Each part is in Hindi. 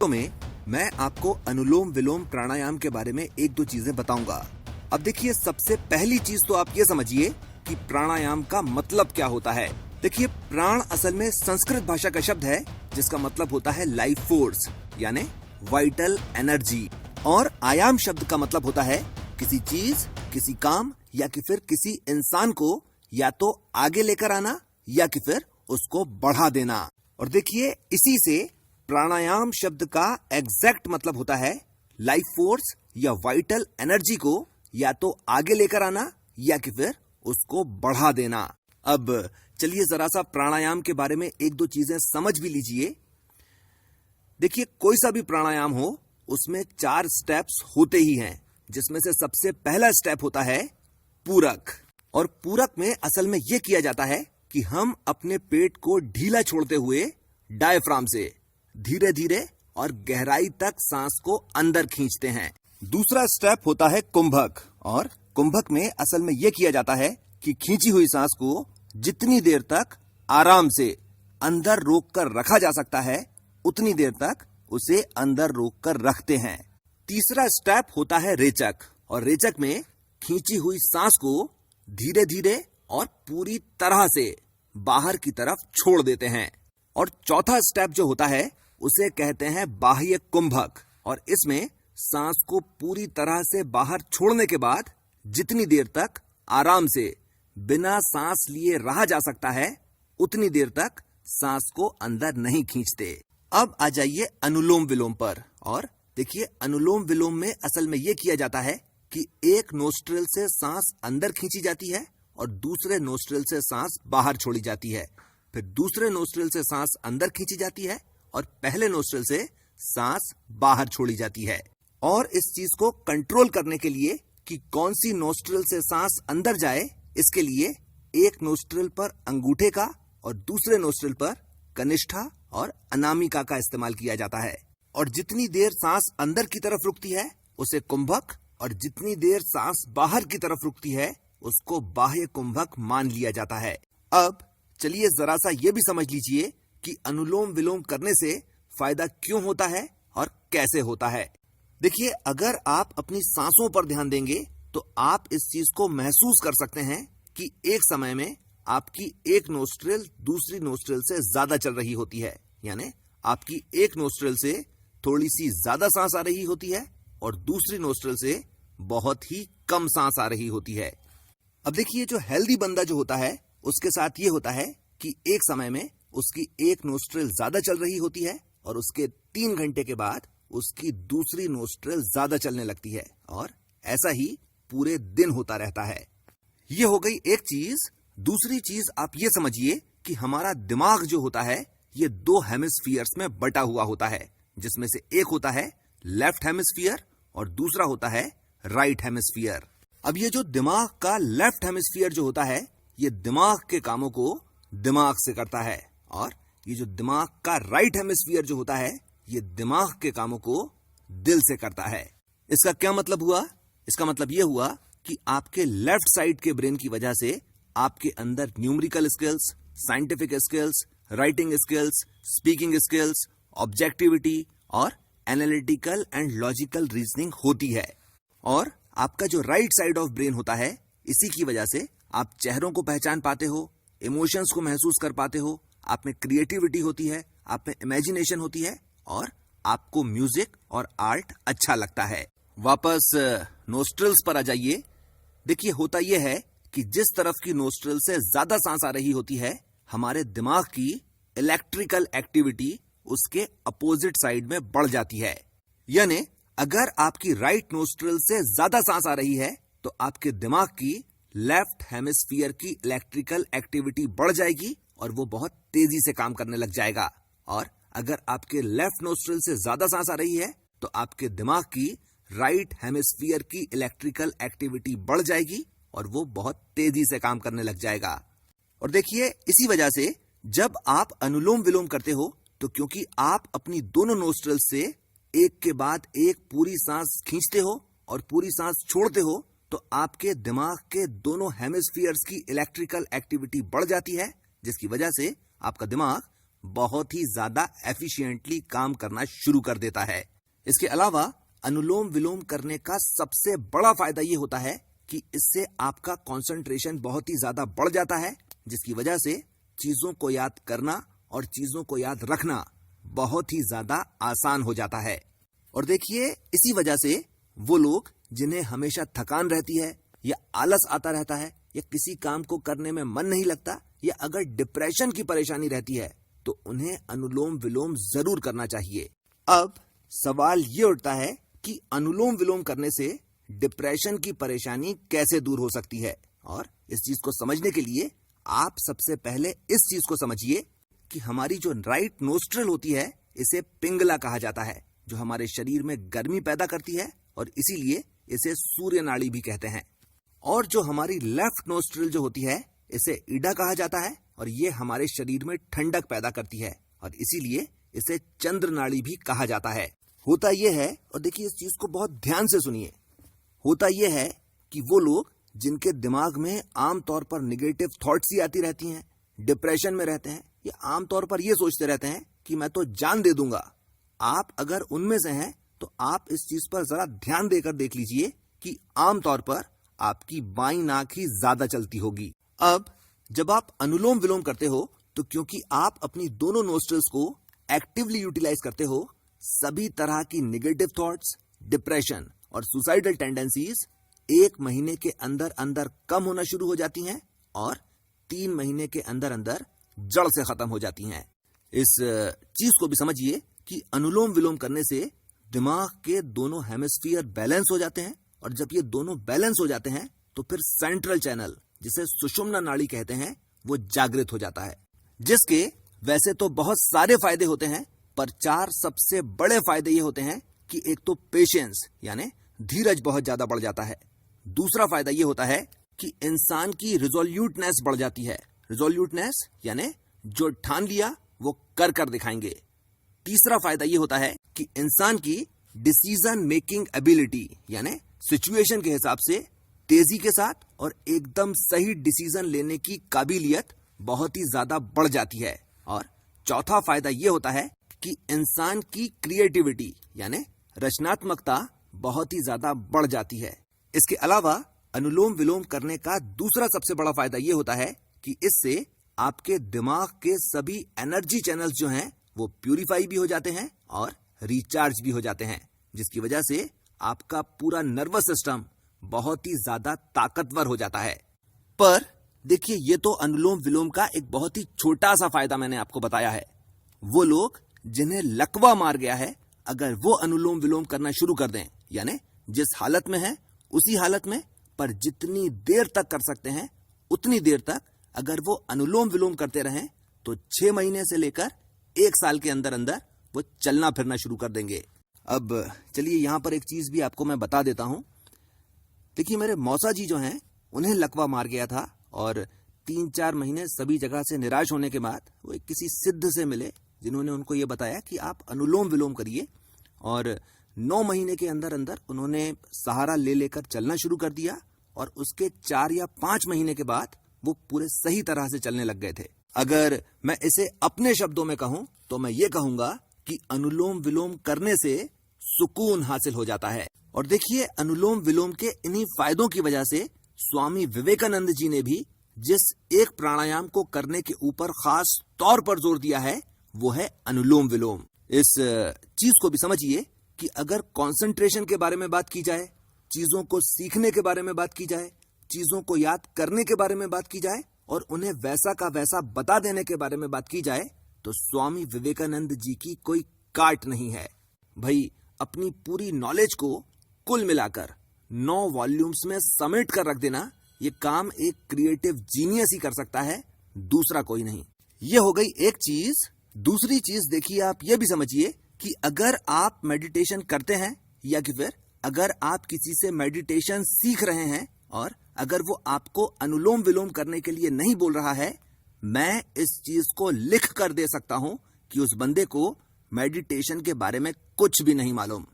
तो मैं आपको अनुलोम विलोम प्राणायाम के बारे में एक दो चीजें बताऊंगा। अब देखिए, सबसे पहली चीज तो आप ये समझिए कि प्राणायाम का मतलब क्या होता है। देखिए, प्राण असल में संस्कृत भाषा का शब्द है जिसका मतलब होता है लाइफ फोर्स यानी वाइटल एनर्जी, और आयाम शब्द का मतलब होता है किसी चीज, किसी काम या कि फिर किसी इंसान को या तो आगे लेकर आना या कि फिर उसको बढ़ा देना। और देखिए, इसी से प्राणायाम शब्द का एग्जैक्ट मतलब होता है लाइफ फोर्स या वाइटल एनर्जी को या तो आगे लेकर आना या कि फिर उसको बढ़ा देना। अब चलिए जरा सा प्राणायाम के बारे में एक दो चीजें समझ भी लीजिए। देखिए, कोई सा भी प्राणायाम हो उसमें 4 स्टेप्स होते ही हैं, जिसमें से सबसे पहला स्टेप होता है पूरक। और पूरक में असल में यह किया जाता है कि हम अपने पेट को ढीला छोड़ते हुए डायफ्राम से धीरे धीरे और गहराई तक सांस को अंदर खींचते हैं। दूसरा स्टेप होता है कुंभक, और कुंभक में असल में यह किया जाता है कि खींची हुई सांस को जितनी देर तक आराम से अंदर रोक कर रखा जा सकता है उतनी देर तक उसे अंदर रोक कर रखते हैं। तीसरा स्टेप होता है रेचक, और रेचक में खींची हुई सांस को धीरे धीरे और पूरी तरह से बाहर की तरफ छोड़ देते हैं। और चौथा स्टेप जो होता है उसे कहते हैं बाह्य कुंभक, और इसमें सांस को पूरी तरह से बाहर छोड़ने के बाद जितनी देर तक आराम से बिना सांस लिए रहा जा सकता है उतनी देर तक सांस को अंदर नहीं खींचते। अब आ जाइए अनुलोम विलोम पर। और देखिए, अनुलोम विलोम में असल में यह किया जाता है कि एक नोस्ट्रिल से सांस अंदर खींची जाती है और दूसरे नोस्ट्रिल से सांस बाहर छोड़ी जाती है। फिर दूसरे नोस्ट्रिल से सांस अंदर खींची जाती है और पहले नोस्ट्रिल से सांस बाहर छोड़ी जाती है। और इस चीज को कंट्रोल करने के लिए कि कौन सी नोस्ट्रिल से सांस अंदर जाए, इसके लिए एक नोस्ट्रिल पर अंगूठे का और दूसरे नोस्ट्रिल पर कनिष्ठा और अनामिका का इस्तेमाल किया जाता है। और जितनी देर सांस अंदर की तरफ रुकती है उसे कुंभक, और जितनी देर सांस बाहर की तरफ रुकती है उसको बाह्य कुंभक मान लिया जाता है। अब चलिए जरा सा यह भी समझ लीजिए कि अनुलोम विलोम करने से फायदा क्यों होता है और कैसे होता है। देखिए, अगर आप अपनी सांसों पर ध्यान देंगे तो आप इस चीज को महसूस कर सकते हैं कि एक समय में आपकी एक नोस्ट्रिल दूसरी नोस्ट्रिल से ज्यादा चल रही होती है, यानी आपकी एक नोस्ट्रिल से थोड़ी सी ज्यादा सांस आ रही होती है और दूसरी नोस्ट्रिल से बहुत ही कम सांस आ रही होती है। अब देखिए, जो हेल्दी बंदा जो होता है उसके साथ ये होता है कि एक समय में उसकी एक नोस्ट्रिल ज्यादा चल रही होती है और उसके 3 घंटे के बाद उसकी दूसरी नोस्ट्रिल ज्यादा चलने लगती है, और ऐसा ही पूरे दिन होता रहता है। ये हो गई एक चीज। दूसरी चीज आप ये समझिए कि हमारा दिमाग जो होता है ये 2 हेमिस्फीयर्स में बटा हुआ होता है, जिसमें से एक होता है लेफ्ट हेमिस्फीयर और दूसरा होता है राइट हेमिस्फीयर। अब ये जो दिमाग का लेफ्ट हेमिस्फीयर जो होता है ये दिमाग के कामों को दिमाग से करता है, और ये जो दिमाग का राइट हेमिस्फीयर जो होता है ये दिमाग के कामों को दिल से करता है। इसका क्या मतलब हुआ? इसका मतलब यह हुआ कि आपके लेफ्ट साइड के ब्रेन की वजह से आपके अंदर numerical skills, scientific skills, writing skills, speaking skills, objectivity और एनालिटिकल एंड लॉजिकल रीजनिंग होती है। और आपका जो राइट साइड ऑफ ब्रेन होता है इसी की वजह से आप चेहरों को पहचान पाते हो, इमोशंस को महसूस कर पाते हो, आप में क्रिएटिविटी होती है, आप में इमेजिनेशन होती है और आपको म्यूजिक और आर्ट अच्छा लगता है। वापस नोस्ट्रिल्स पर आ जाइए। देखिए, होता यह है कि जिस तरफ की नोस्ट्रिल से ज्यादा सांस आ रही होती है हमारे दिमाग की इलेक्ट्रिकल एक्टिविटी उसके अपोजिट साइड में बढ़ जाती है। यानी अगर आपकी राइट नोस्ट्रिल से ज्यादा सांस आ रही है तो आपके दिमाग की लेफ्ट हेमिस्फीयर की इलेक्ट्रिकल एक्टिविटी बढ़ जाएगी और वो बहुत तेजी से काम करने लग जाएगा। और अगर आपके लेफ्ट नोस्ट्रिल से ज्यादा सांस आ रही है तो आपके दिमाग की राइट हेमिस्फीयर की इलेक्ट्रिकल एक्टिविटी बढ़ जाएगी और वो बहुत तेजी से काम करने लग जाएगा। और देखिए, इसी वजह से जब आप अनुलोम विलोम करते हो तो क्योंकि आप अपनी दोनों नोस्ट्रिल से एक के बाद एक पूरी सांस खींचते हो और पूरी सांस छोड़ते हो तो आपके दिमाग के दोनों हेमिस्फीयर्स की इलेक्ट्रिकल एक्टिविटी बढ़ जाती है, जिसकी वजह से आपका दिमाग बहुत ही ज्यादा एफिशिएंटली काम करना शुरू कर देता है। इसके अलावा अनुलोम विलोम करने का सबसे बड़ा फायदा ये होता है कि इससे आपका कंसंट्रेशन बहुत ही ज्यादा बढ़ जाता है, जिसकी वजह से चीजों को याद करना और चीजों को याद रखना बहुत ही ज्यादा आसान हो जाता है। और देखिए, इसी वजह से वो लोग जिन्हें हमेशा थकान रहती है या आलस आता रहता है या किसी काम को करने में मन नहीं लगता या अगर डिप्रेशन की परेशानी रहती है तो उन्हें अनुलोम विलोम जरूर करना चाहिए। अब सवाल ये उठता है कि अनुलोम विलोम करने से डिप्रेशन की परेशानी कैसे दूर हो सकती है, और इस चीज को समझने के लिए आप सबसे पहले इस चीज को समझिए कि हमारी जो राइट नोस्ट्रल होती है इसे पिंगला कहा जाता है, जो हमारे शरीर में गर्मी पैदा करती है और इसीलिए इसे सूर्य नाड़ी भी कहते हैं। और जो हमारी लेफ्ट नोस्ट्रल जो होती है इसे ईडा कहा जाता है और ये हमारे शरीर में ठंडक पैदा करती है और इसीलिए इसे चंद्र नाड़ी भी कहा जाता है। होता यह है, और देखिए इस चीज को बहुत ध्यान से सुनिए, होता यह है कि वो लोग जिनके दिमाग में आमतौर पर निगेटिव थॉट्स ही आती रहती हैं, डिप्रेशन में रहते हैं या आमतौर पर ये सोचते रहते हैं कि मैं तो जान दे दूंगा, आप अगर उनमें से हैं तो आप इस चीज पर जरा ध्यान देकर देख लीजिए कि आमतौर पर आपकी बाईं नाक ही ज्यादा चलती होगी। अब जब आप अनुलोम विलोम करते हो तो क्योंकि आप अपनी दोनों नोस्ट्रल्स को एक्टिवली यूटिलाइज करते हो, सभी तरह की निगेटिव थॉट्स, डिप्रेशन और सुसाइडल टेंडेंसीज 1 महीने के अंदर अंदर कम होना शुरू हो जाती हैं और 3 महीने के अंदर अंदर जड़ से खत्म हो जाती हैं। इस चीज को भी समझिए कि अनुलोम विलोम करने से दिमाग के दोनों हेमिस्फीयर बैलेंस हो जाते हैं और जब ये दोनों बैलेंस हो जाते हैं तो फिर सेंट्रल चैनल, जिसे सुषुम्ना नाड़ी कहते हैं, वो जागृत हो जाता है, जिसके वैसे तो बहुत सारे फायदे होते हैं, पर 4 सबसे बड़े फायदे ये होते हैं कि एक तो पेशेंस यानी धीरज बहुत ज्यादा बढ़ जाता है। दूसरा फायदा ये होता है कि इंसान की रिजोल्यूटनेस बढ़ जाती है। रिजोल्यूटनेस यानी जो ठान लिया वो कर दिखाएंगे। तीसरा फायदा ये होता है कि इंसान की डिसीजन मेकिंग एबिलिटी यानी सिचुएशन के हिसाब से तेजी के साथ और एकदम सही डिसीजन लेने की काबिलियत बहुत ही ज्यादा बढ़ जाती है। और चौथा फायदा ये होता है कि इंसान की क्रिएटिविटी यानी रचनात्मकता बहुत ही ज्यादा बढ़ जाती है। इसके अलावा अनुलोम विलोम करने का दूसरा सबसे बड़ा फायदा ये होता है कि इससे आपके दिमाग के सभी एनर्जी चैनल्स जो हैं वो प्यूरिफाई भी हो जाते हैं और रिचार्ज भी हो जाते हैं, जिसकी वजह से आपका पूरा नर्वस सिस्टम बहुत ही ज्यादा ताकतवर हो जाता है। पर देखिए, ये तो अनुलोम विलोम का एक बहुत ही छोटा सा फायदा मैंने आपको बताया है। वो लोग जिन्हें लकवा मार गया है, अगर वो अनुलोम विलोम करना शुरू कर दें, यानी जिस हालत में है उसी हालत में, पर जितनी देर तक कर सकते हैं उतनी देर तक अगर वो अनुलोम विलोम करते रहें तो 6 महीने से लेकर 1 साल के अंदर अंदर वो चलना फिरना शुरू कर देंगे। अब चलिए यहां पर एक चीज भी आपको मैं बता देता हूं। देखिए, मेरे मौसा जी जो हैं उन्हें लकवा मार गया था और 3-4 महीने सभी जगह से निराश होने के बाद वो किसी सिद्ध से मिले, जिन्होंने उनको ये बताया कि आप अनुलोम विलोम करिए, और 9 महीने के अंदर अंदर उन्होंने सहारा ले लेकर चलना शुरू कर दिया और उसके 4 या 5 महीने के बाद वो पूरे सही तरह से चलने लग गए थे। अगर मैं इसे अपने शब्दों में कहूं तो मैं ये कहूंगा कि अनुलोम विलोम करने से सुकून हासिल हो जाता है। और देखिए, अनुलोम विलोम के इन्हीं फायदों की वजह से स्वामी विवेकानंद जी ने भी जिस एक प्राणायाम को करने के ऊपर खास तौर पर जोर दिया है वो है अनुलोम विलोम। इस चीज को भी समझिए कि अगर कंसंट्रेशन के बारे में बात की जाए, चीजों को सीखने के बारे में बात की जाए, चीजों को याद करने के बारे में बात की जाए और उन्हें वैसा का वैसा बता देने के बारे में बात की जाए, तो स्वामी विवेकानंद जी की कोई काट नहीं है। भाई, अपनी पूरी नॉलेज को कुल मिलाकर 9 वॉल्यूम्स में समेट कर रख देना, ये काम एक क्रिएटिव जीनियस ही कर सकता है, दूसरा कोई नहीं। ये हो गई एक चीज। दूसरी चीज देखिए, आप ये भी समझिए कि अगर आप मेडिटेशन करते हैं या कि फिर अगर आप किसी से मेडिटेशन सीख रहे हैं और अगर वो आपको अनुलोम विलोम करने के लिए नहीं बोल रहा है, मैं इस चीज को लिख कर दे सकता हूं कि उस बंदे को मेडिटेशन के बारे में कुछ भी नहीं मालूम।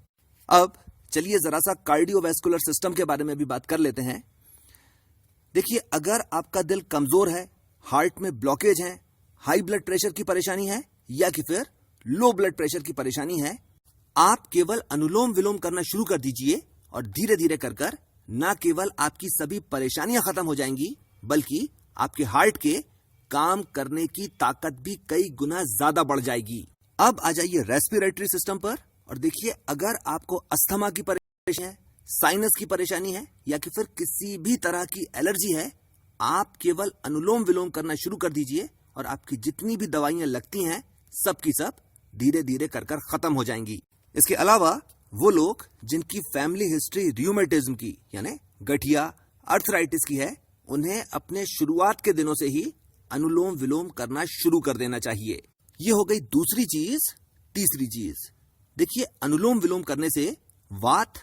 अब चलिए जरा सा कार्डियोवैस्कुलर सिस्टम के बारे में भी बात कर लेते हैं। देखिए, अगर आपका दिल कमजोर है, हार्ट में ब्लॉकेज है, हाई ब्लड प्रेशर की परेशानी है या कि फिर लो ब्लड प्रेशर की परेशानी है, आप केवल अनुलोम विलोम करना शुरू कर दीजिए और धीरे धीरे कर कर न केवल आपकी सभी परेशानियां खत्म हो जाएंगी, बल्कि आपके हार्ट के काम करने की ताकत भी कई गुना ज्यादा बढ़ जाएगी। अब आ जाइए रेस्पिरेटरी सिस्टम पर और देखिए, अगर आपको अस्थमा की परेशानी है, साइनस की परेशानी है या कि फिर किसी भी तरह की एलर्जी है, आप केवल अनुलोम विलोम करना शुरू कर दीजिए और आपकी जितनी भी दवाइयां लगती हैं सब की सब धीरे धीरे कर कर खत्म हो जाएंगी। इसके अलावा वो लोग जिनकी फैमिली हिस्ट्री रियूमेटिज्म की यानी गठिया अर्थराइटिस की है, उन्हें अपने शुरुआत के दिनों से ही अनुलोम विलोम करना शुरू कर देना चाहिए। ये हो गई दूसरी चीज। तीसरी चीज देखिए, अनुलोम विलोम करने से वात,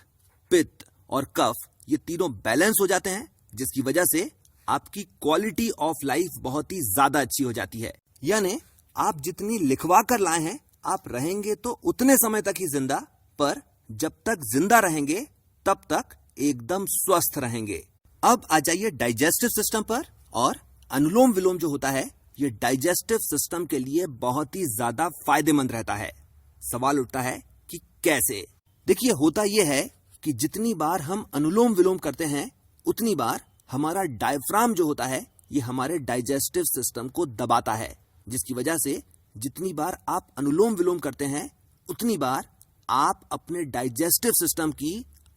पित्त और कफ ये तीनों बैलेंस हो जाते हैं, जिसकी वजह से आपकी क्वालिटी ऑफ लाइफ बहुत ही ज्यादा अच्छी हो जाती है। यानी आप जितनी लिखवा कर लाए हैं, आप रहेंगे तो उतने समय तक ही जिंदा, पर जब तक जिंदा रहेंगे तब तक एकदम स्वस्थ रहेंगे। अब आ जाइए डाइजेस्टिव सिस्टम पर। और अनुलोम विलोम जो होता है, ये डाइजेस्टिव सिस्टम के लिए बहुत ही ज्यादा फायदेमंद रहता है। सवाल उठता है कि कैसे? देखिए, होता यह है कि जितनी बार हम अनुलोम विलोम करते हैं, उतनी बार हमारा डायफ्राम जो होता है, ये हमारे डाइजेस्टिव सिस्टम को दबाता है, जिसकी वजह से जितनी बार आप अनुलोम विलोम करते हैं, उतनी बार आप अपने डाइजेस्टिव सिस्टम की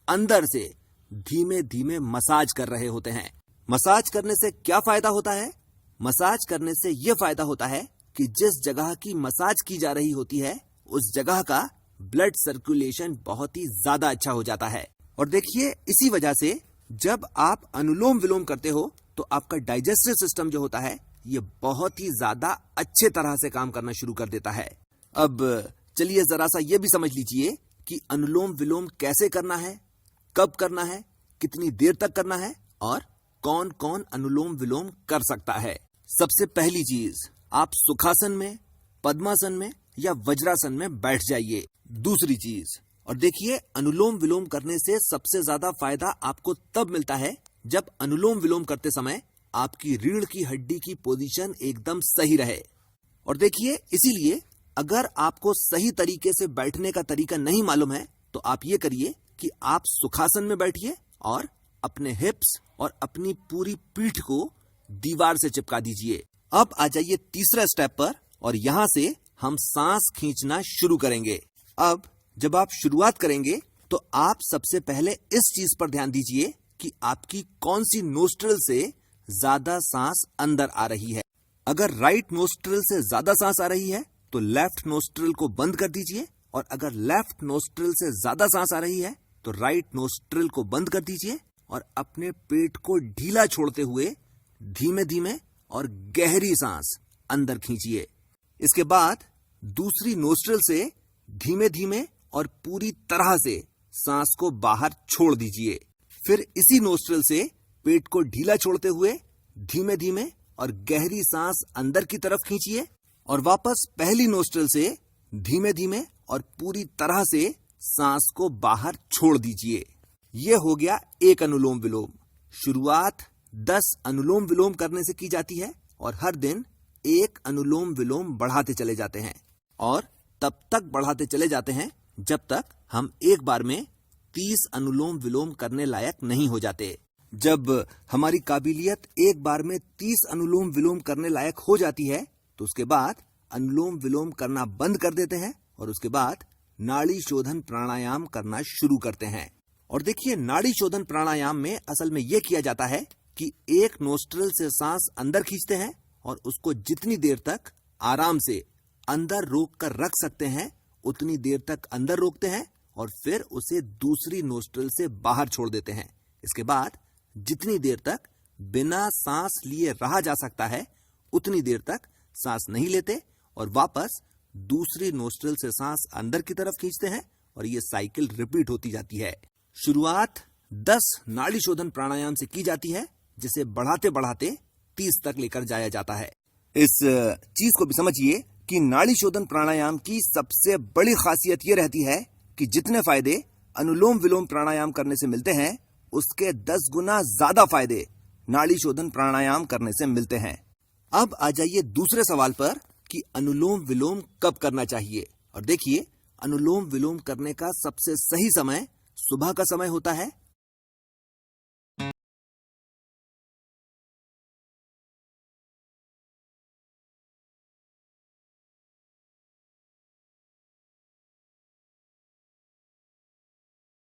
अंदर से धीमे धीमे मसाज कर रहे होते हैं। मसाज करने से क्या फायदा होता है? मसाज करने से यह फायदा होता है कि जिस जगह की मसाज की जा रही होती है, उस जगह का ब्लड सर्कुलेशन बहुत ही ज्यादा अच्छा हो जाता है। और देखिए, इसी वजह से जब आप अनुलोम विलोम करते हो तो आपका डाइजेस्टिव सिस्टम जो होता है, ये बहुत ही ज्यादा अच्छे तरह से काम करना शुरू कर देता है। अब चलिए जरा सा ये भी समझ लीजिए कि अनुलोम विलोम कैसे करना है, कब करना है, कितनी देर तक करना है और कौन कौन अनुलोम विलोम कर सकता है। सबसे पहली चीज, आप सुखासन में, पद्मासन में या वज्रासन में बैठ जाइए। दूसरी चीज, और देखिए, अनुलोम विलोम करने से सबसे ज्यादा फायदा आपको तब मिलता है जब अनुलोम विलोम करते समय आपकी रीढ़ की हड्डी की पोजीशन एकदम सही रहे। और देखिए, इसीलिए अगर आपको सही तरीके से बैठने का तरीका नहीं मालूम है, तो आप ये करिए कि आप सुखासन में बैठिए और अपने हिप्स और अपनी पूरी पीठ को दीवार से चिपका दीजिए। अब आ जाइए तीसरा स्टेप पर और यहां से हम सांस खींचना शुरू करेंगे। अब जब आप शुरुआत करेंगे तो आप सबसे पहले इस चीज पर ध्यान दीजिए कि आपकी कौन सी नोस्ट्रिल से ज्यादा सांस अंदर आ रही है। अगर राइट नोस्ट्रिल से ज्यादा सांस आ रही है तो लेफ्ट नोस्ट्रिल को बंद कर दीजिए, और अगर लेफ्ट नोस्ट्रिल से ज्यादा सांस आ रही है तो राइट नोस्ट्रिल को बंद कर दीजिए और अपने पेट को ढीला छोड़ते हुए धीमे धीमे और गहरी सांस अंदर खींचिए। इसके बाद दूसरी नोस्ट्रिल से धीमे धीमे और पूरी तरह से सांस को बाहर छोड़ दीजिए। फिर इसी नोस्ट्रिल से पेट को ढीला छोड़ते हुए धीमे धीमे और गहरी सांस अंदर की तरफ खींचिए और वापस पहली नोस्ट्रिल से धीमे धीमे और पूरी तरह से सांस को बाहर छोड़ दीजिए। यह हो गया एक अनुलोम विलोम। शुरुआत 10 अनुलोम विलोम करने से की जाती है और हर दिन एक अनुलोम विलोम बढ़ाते चले जाते हैं और तब तक बढ़ाते चले जाते हैं जब तक हम एक बार में 30 अनुलोम विलोम करने लायक नहीं हो जाते। जब हमारी काबिलियत एक बार में 30 अनुलोम विलोम करने लायक हो जाती है तो उसके बाद अनुलोम विलोम करना बंद कर देते हैं और उसके बाद नाड़ी शोधन प्राणायाम करना शुरू करते हैं। और देखिए, नाड़ी शोधन प्राणायाम में असल में यह किया जाता है कि एक नोस्ट्रिल से सांस अंदर खींचते हैं और उसको जितनी देर तक आराम से अंदर रोक कर रख सकते हैं उतनी देर तक अंदर रोकते हैं और फिर उसे दूसरी नोस्ट्रिल से बाहर छोड़ देते हैं। इसके बाद जितनी देर तक बिना सांस लिए रहा जा सकता है उतनी देर तक सांस नहीं लेते और वापस दूसरी नोस्ट्रिल से सांस अंदर की तरफ खींचते हैं और ये साइकिल रिपीट होती जाती है। शुरुआत 10 नाड़ी शोधन प्राणायाम से की जाती है, जिसे बढ़ाते बढ़ाते 30 तक लेकर जाया जाता है। इस चीज को भी समझिए कि नाड़ी शोधन प्राणायाम की सबसे बड़ी खासियत यह रहती है कि जितने फायदे अनुलोम विलोम प्राणायाम करने से मिलते हैं उसके 10 गुना ज्यादा फायदे नाड़ी शोधन प्राणायाम करने से मिलते हैं। अब आ जाइए दूसरे सवाल पर कि अनुलोम विलोम कब करना चाहिए। और देखिए, अनुलोम विलोम करने का सबसे सही समय सुबह का समय होता है